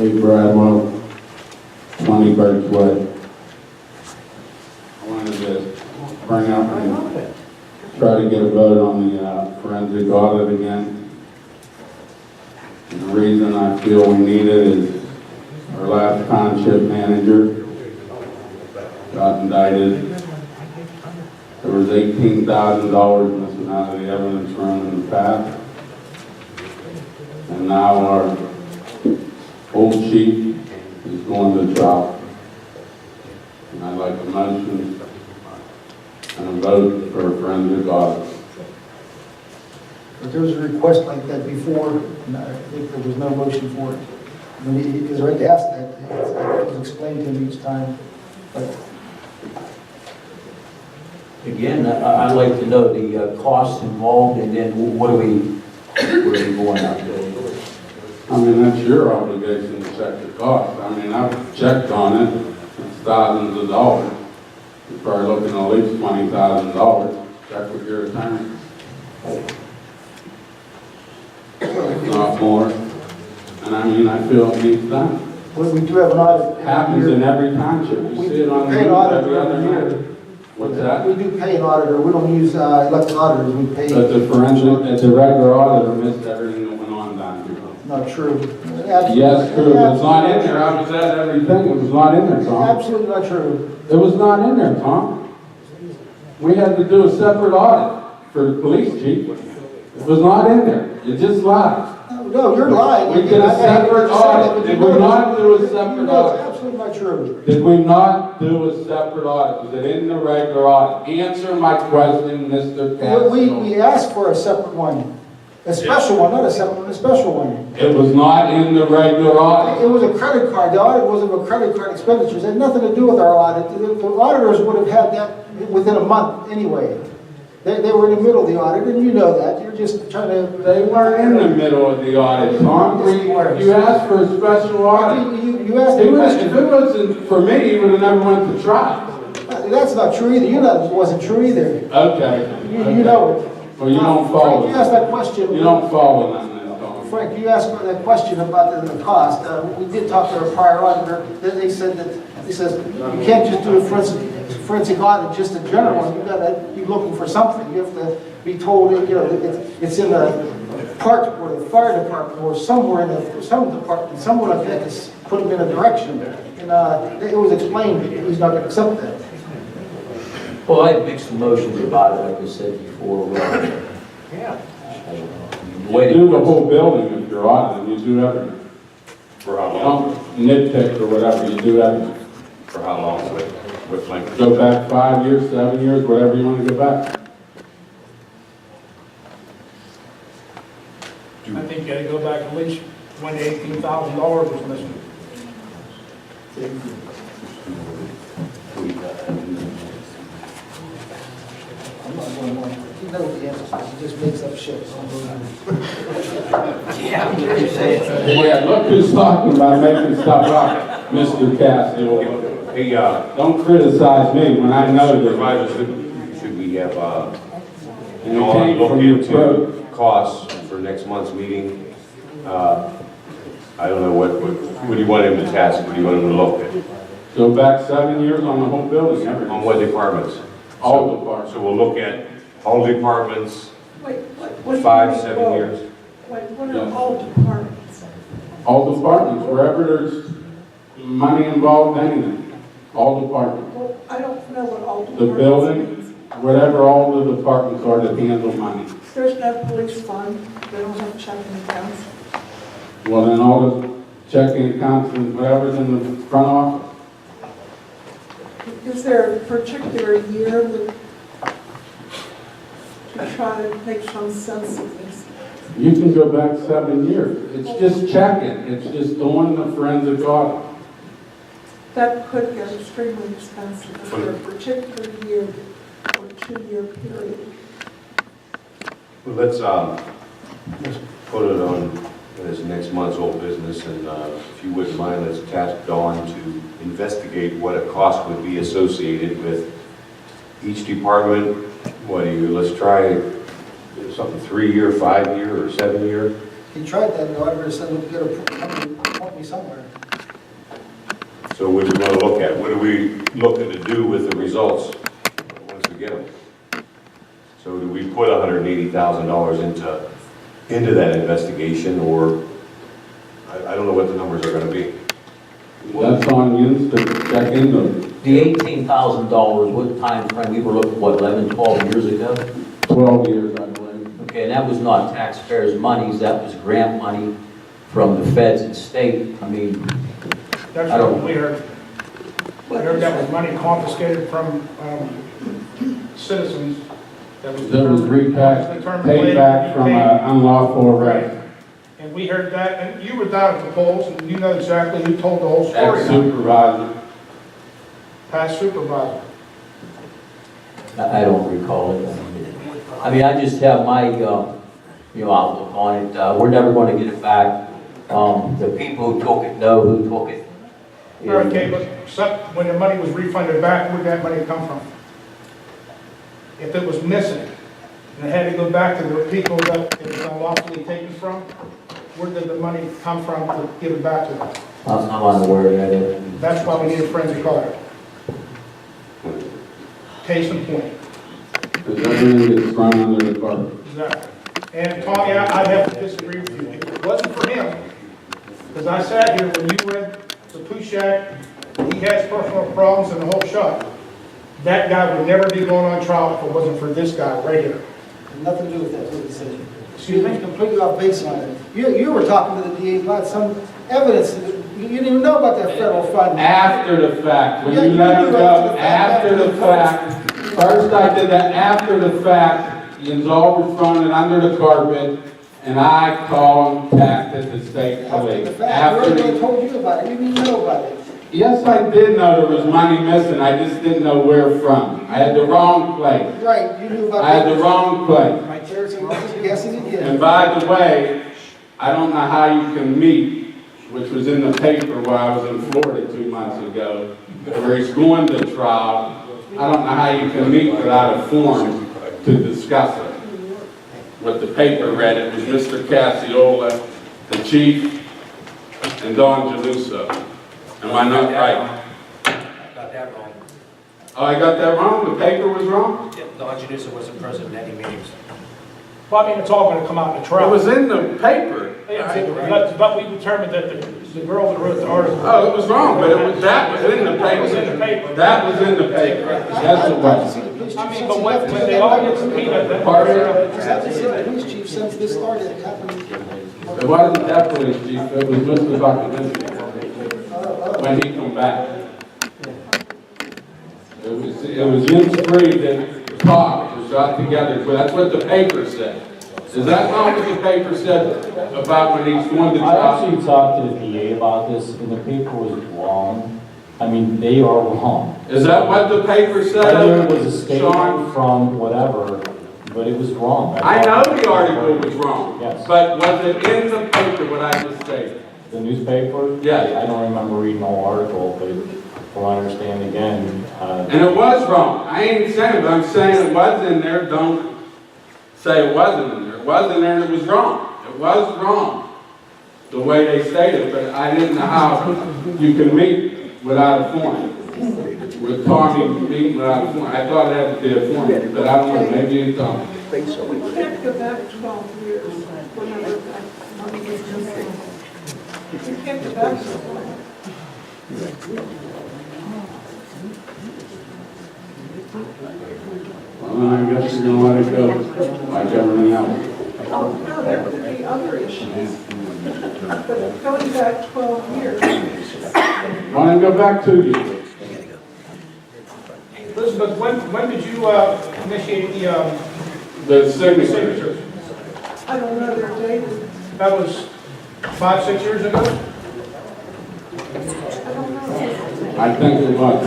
Dave Bradwell, 20 Birchwood. I wanted to bring up and try to get a vote on the forensic audit again. And the reason I feel we need it is our last township manager got indicted. There was $18,000 missing out of the evidence room in the past. And now our old chief is going to trial. And I'd like a motion and a vote for a forensic audit. But there was a request like that before, and I think there was no motion for it. When he was right to ask that, it was explained to him each time. But Again, I'd like to know the costs involved, and then what are we going out there? I mean, that's your obligation to check the cost. I mean, I've checked on it. It's thousands of dollars. You're probably looking at least $20,000. Check with your attorney. If not more. And I mean, I feel it needs done. we do have an audit. It happens in every township. You see it on the We pay an news auditor every other every year. What's that? We do pay an auditor. We don't use elected auditors. We pay. But the forensic, the regular auditor missed everything that went on down here. Not true. Yes, true. It's not in there. I was at everything. It was not in there, Tom. Absolutely not true. It was not in there, Tom. We had to do a separate audit for the police chief. It was not in there. You just lied. No, you're lying. We did a separate audit. Did we not do a separate No, audit? it's absolutely not true. Did we not do a separate audit? Was it in the regular audit? Answer my question, Mr. Castro. We asked for a separate one. A special one, not a separate one, a special one. It was not in the regular audit. It was a credit card. The audit wasn't a credit card expenditures. It had nothing to do with our audit. The auditors would have had that within a month anyway. They were in the middle of the audit, and you know that. You're just trying to... They weren't in the middle of the audit, Tom. You asked for a special audit. You asked a question. If it wasn't for me, you would have never went to trial. That's not true either. You know it wasn't true either. Okay. You know it. Well, you don't follow. Frank, you asked that question. You don't follow that, Tom. Frank, you asked that question about the cost. We did talk to our prior auditor. They said that, he says, you can't just do a forensic audit, just a general one. You've got to be looking for something. You have to be told, you know, it's in the park or the fire department or somewhere in some department, someone like that has put them in a direction. And it was explained that he's not going to accept that. Well, I have mixed emotions about it, like I said before. Yeah. You do the whole building if you're auditing. You do everything. For how You long? don't nitpick or whatever. You do everything. For how long? With length? Go back 5 years, 7 years, whatever you want to go back. I think you gotta go back at least when $18,000 was missing. I'm not going on. He knows the answer. He just makes up shit. Yeah, look who's talking about making stuff up, Mr. Castro. Hey, Don't criticize me when I know that. Supervisors, should we have, And it came look from your into throat. costs for next month's meeting? I don't know, what do you want him to task? What do you want him to look at? Go back 7 years on the whole building, everything. On what departments? All departments. So we'll look at all departments, Wait, what do you 5, mean 7 all? years? What Yeah. are all departments? All departments, wherever there's money involved, anything. All departments. Well, I don't know what all The departments building, means. whatever all the departments are that handle money. There's no police fund, they don't have checking accounts. Well, then all the checking accounts and whatever's in the front office. Is there a particular year that to try to make some sense of this? You can go back 7 years. It's just checking. It's just doing the forensic audit. That could get extremely expensive if there a particular year or 2-year period. Well, let's put it on as next month's old business, and if you wouldn't mind, let's task Dawn to investigate what a cost would be associated with each department. Let's try something 3-year, 5-year, or 7-year. He tried that, and the auditor said, we'll get a company be somewhere. So what do we want to look at? What are we looking to do with the results once we get them? So do we put $180,000 into that investigation, or I don't know what the numbers are going to be. That's on you to check into. The $18,000, what time frame? We were looking, what, 11, 12 years ago? 12 years, I believe. Okay, and that was not taxpayers' monies, that was grant money from the feds and state. I mean, That's I don't- what we heard. We heard that was money confiscated from citizens that was. That was determined paid later back to from be paid. an unlawful arrest. And we heard that, and you were down at the polls, and you know exactly who told the whole story. Ex-supervisor. Past supervisor. I don't recall it. I mean, I just have my, outlook on it. We're never going to get it back. The people who took it know who took it. Okay, but when the money was refunded back, where'd that money come from? If it was missing, and it had to go back to the people that it was unlawfully taken from, where did the money come from to give it back to them? I'm unaware of that. That's why we need a forensic audit. Case in point. Because everything gets thrown under the carpet. Exactly. And Tommy, I'd have to disagree with you. If it wasn't for him, because I sat here when you read the Pushak, he has personal problems and the whole shot. That guy would never be going on trial if it wasn't for this guy right here. Nothing to do with that, what he said. Excuse me? Completely off base on it. You were talking to the DA about some evidence, that you didn't even know about that federal fund. After the fact, when Yeah, you you let knew him go, after the fact. First I did that after the fact, you all were throwing it under the carpet, and I contacted the state After police. the fact, After everybody the- told you about it, you didn't even know about it. Yes, I did know there was money missing, I just didn't know where from. I had the wrong place. Right, you knew about it. I had the wrong place. My chairs, I'm just guessing you did. And by the way, I don't know how you can meet, which was in the paper while I was in Florida 2 months ago, where he's going to trial. I don't know how you can meet without a form to discuss it. What the paper read, it was Mr. Cassiola, the chief, and Don Geluso. Am I not right? Got that wrong. Oh, I got that wrong? The paper was wrong? Yeah, Don Janusa wasn't present in any meetings. Well, I mean, it's all going to come out in the It trial. was in the paper. But we determined that the girl that wrote the article. Oh, it was wrong, but that was in the That was in the paper. paper. That was in the paper. Yes, it was. I mean, but when they all get subpoenaed, that. Pardon? Just have to see the police chief since this started, it happened. It wasn't that police chief, it was Mr. Buckminster when he come back. It was him three that talked, was got together, but that's what the paper said. Is that not what the paper said about when he's going to I trial? actually talked to the DA about this, and the paper was wrong. I mean, they are wrong. Is that what the paper said? Whether it was a Sean? statement from whatever, but it was wrong. I know the article was wrong, Yes. but was it in the paper what I just stated? The newspaper? Yes. I don't remember reading the whole article, but from what I understand again, And it was wrong. I ain't saying it, but I'm saying it was in there. Don't say it wasn't in there. It was in there and it was wrong. It was wrong, the way they stated, but I didn't know how you can meet without a form. With Tommy meeting without a form. I thought it had to be a form, but I don't know, maybe you don't. We can't go back 12 years. Whenever that money was missing. We can't go back so far. Well, I guess you're gonna let it go, like everything else. Oh, no, there could be other issues. But going back 12 years, Why don't you go back 2 years? Elizabeth, when did you initiate The the signature. signatures? I don't know their date. That was 5, 6 years ago? I don't know. I think it was.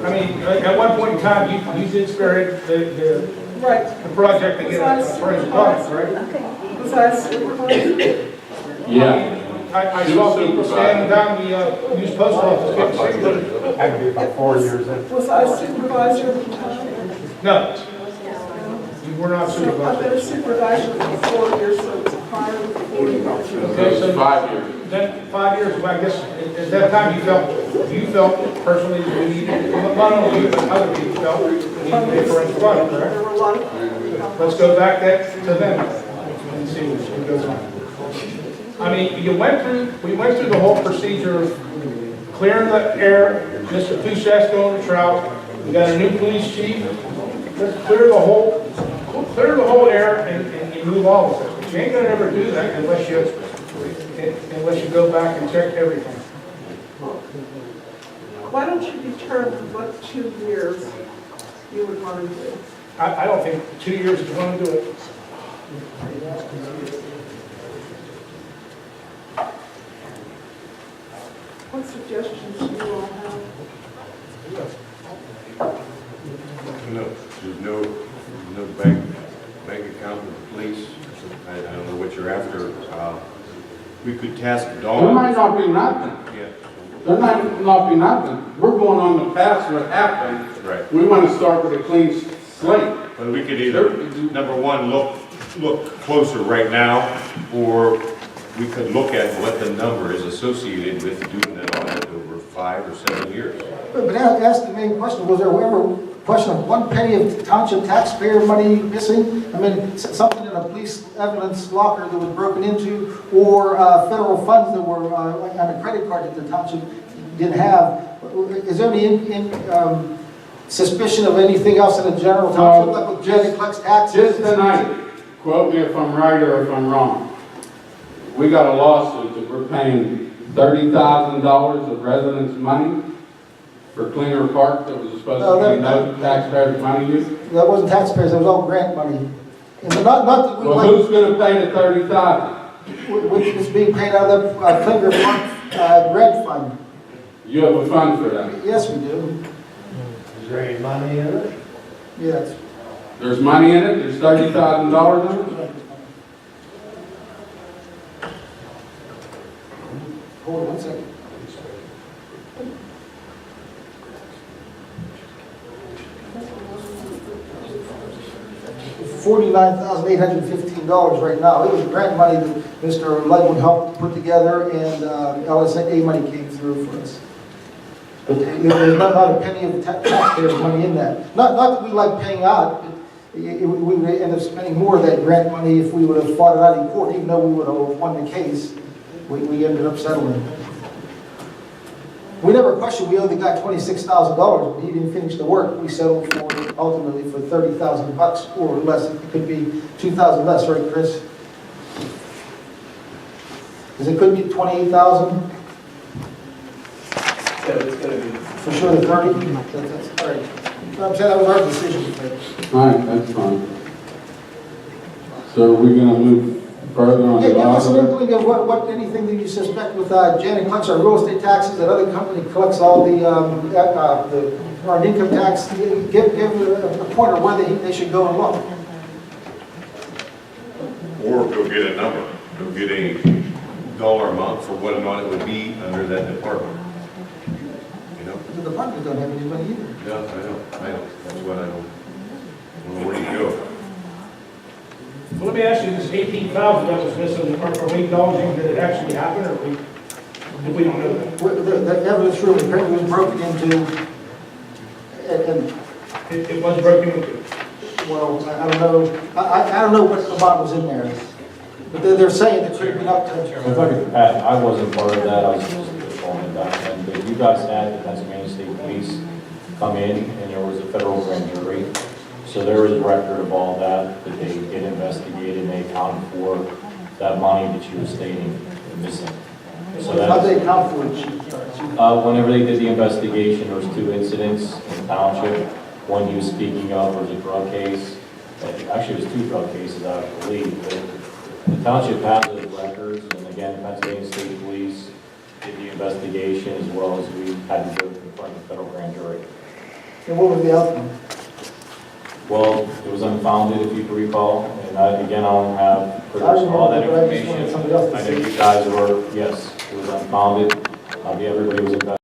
I mean, at one point in time, you did spearhead the Right. project to get a forensic audit, right? Was I supervisor? Yeah. I saw people standing down the used post office getting signatures. Was I supervisor at the time? No, you were not So I've supervisor. been a supervisor for 4 years, so it's prior to 4 years. Okay, so 5 years. Then 5 years, well, I guess, at that time, you felt personally that we needed, not only you, but other people felt we needed to pay for his flood, correct? There were a lot of people. Let's go back to them and see what goes on. I mean, we went through the whole procedure of clearing the air, Mr. Touchette going to trout, we got a new police chief. Let's clear the whole air and you move all of this. But you ain't gonna ever do that unless you go back and check everything. Why don't you determine what 2 years you would want to do? I don't think 2 years is going to do it. What suggestions do you all have? No, there's no bank account with the police. I don't know what you're after. We could task There Dawn. might not be nothing. Yeah, There might not be nothing. We're going on the past what happened. right. We want to start with a clean slate. But we could either, number one, look closer right now, or we could look at what the number is associated with doing that audit over 5 or 7 years. But ask the main question, was there ever a question of 1 penny of township taxpayer money missing? I mean, something in a police evidence locker that was broken into, or federal funds that were like on a credit card that the township didn't have. Is there any suspicion of anything else in the general township, like with Jenny collects taxes? Just tonight, quote me if I'm right or if I'm wrong. We got a lawsuit that we're paying $30,000 of residents' money for cleaner park that was supposed to be no taxpayers' money used. That wasn't taxpayers, that was all grant money. And not that we Well, like, who's gonna pay the $30,000? which is being paid out of the Klinger Park grant fund. You have a fund for that. Yes, we do. Is there any money in it? Yes. There's money in it, there's $30,000 in it? Hold on 1 second. $49,815 right now. It was grant money that Mr. Ludwig helped put together, and LSA money came through for us. But there's not a penny of taxpayers' money in that. Not that we like paying out, but we would end up spending more of that grant money if we would have fought it out in court, even though we would have won the case. We ended up settling. We never questioned, we only got $26,000, but he didn't finish the work. We settled for, ultimately, for $30,000 or less. It could be $2,000 less, right, Chris? Because it could be $28,000. Yeah, it's gonna be. For sure, the 30, that's all right. I'm saying that was our decision to make. All right, that's fine. So are we gonna move further on Yeah, the give us an auditor? inkling of what anything that you suspect with Janet collects our real estate taxes, that other company collects all our income tax. Give a point of where they should go and look. Or go get a number, go get a dollar amount for what an audit would be under that department. You know? The department don't have any money either. Yeah, I know, that's what I don't, where do you go? Well, let me ask you, this 18,000 that was missing, are we acknowledging that it actually happened, or we don't know that? The evidence room apparently was broken into, and, It was broken into. well, I don't know, I don't know what amount was in there. But they're saying it could have been up to. If I could add, I wasn't part of that, I was supposed to be phone back then, but you guys had the Pennsylvania State Police come in, and there was a federal grand jury. So there is record of all that they did investigate, and they accounted for that money that you were stating missing. So How that's, they account for it, Chief? whenever they did the investigation, there was 2 incidents in the township. One you were speaking of was a drug case. Actually, it was 2 drug cases, I believe. But the township has those records, and again, the Pennsylvania State Police did the investigation, as well as we had to go in front of the federal grand jury. And what was the outcome? Well, it was unfounded, if you can recall, and again, I don't have pretty much all that information. I know you guys were, yes, it was unfounded. Everybody was investigated.